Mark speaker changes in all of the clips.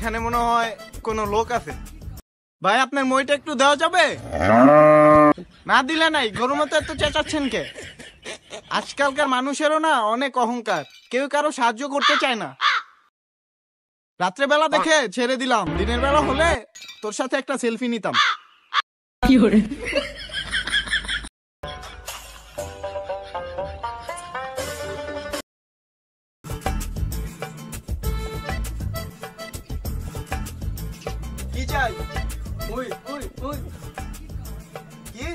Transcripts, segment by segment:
Speaker 1: এখানে মনে হয় কোনো লোক আছে। ভাই আপনার মইটা একটু দেওয়া যাবে? না দিলে নাই, গরুর মতো এত চেঁচাচ্ছেন কে? আজকালকার মানুষেরও না অনেক অহংকার, কেউ কারো সাহায্য করতে চায় না। রাত্রে বেলা দেখে ছেড়ে দিলাম, দিনের বেলা হলে তোর সাথে একটা সেলফি নিতাম। কি করে কি চাই? ওই ওই ওই কি?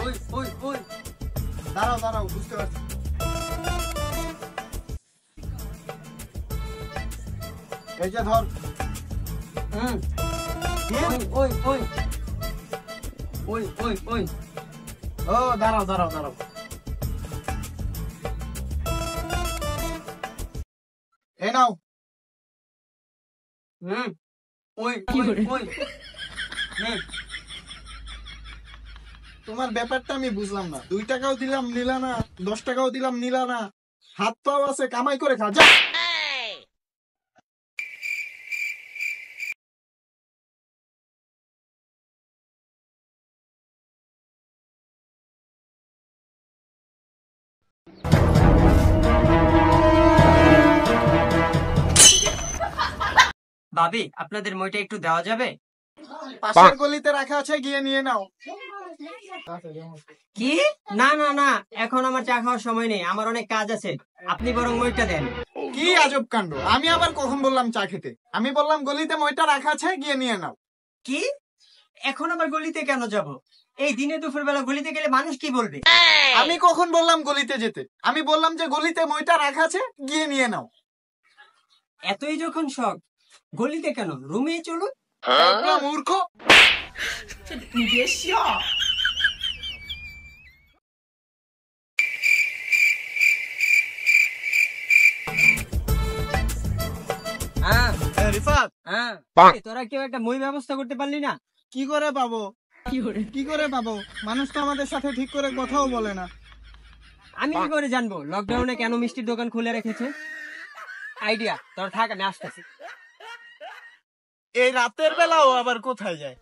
Speaker 1: ওই ওই ওই দাঁড়াও দাঁড়াও, বুঝতে পারছি। এই যে ধর। ওই ওই ওই ওই ওই ও দাঁড়াও দাঁড়াও দাঁড়াও, এই নাও। ওই ওই ওই তোমার ব্যাপারটা আমি বুঝলাম না, 2 টাকাও দিলাম নিলা না, 10 টাকাও দিলাম নিলা না, হাত পাও আছে, কামাই করে খা যা।
Speaker 2: ভাবি, আপনাদের মইটা একটু দেওয়া যাবে?
Speaker 1: পাশের গলিতে রাখা আছে, গিয়ে নিয়ে নাও।
Speaker 2: কি? না না না, এখন আমার চা খাওয়ার সময় নেই, আমার অনেক কাজ আছে, আপনি বরং মইটা দেন।
Speaker 1: কি আজব কাণ্ড, আমি আবার কখন বললাম চা খেতে? আমি বললাম গলিতে মইটা রাখা আছে, গিয়ে নিয়ে নাও।
Speaker 2: কি? এখন আবার গলিতে কেন যাব? এই দিনে দুপুর বেলা গলিতে গেলে মানুষ কি বলবে?
Speaker 1: আমি কখন বললাম গলিতে যেতে? আমি বললাম যে গলিতে মইটা রাখা আছে, গিয়ে নিয়ে নাও।
Speaker 2: এতই যখন শখ, গলিতে কেন, রুমে চলুন।
Speaker 1: মূর্খ। রিফাত,
Speaker 2: তোরা কেউ একটা মই ব্যবস্থা করতে পারলি না?
Speaker 1: কি করে পাবো? কি করে পাবো? মানুষ তো আমাদের সাথে ঠিক করে কথাও বলে না।
Speaker 2: আমি কি করে জানবো লকডাউনে কেন মিষ্টির দোকান খুলে রেখেছে? আইডিয়া, তোর থাক, আমি আসতেছি।
Speaker 1: এই রাতের বেলাও আবার কোথায় যায়?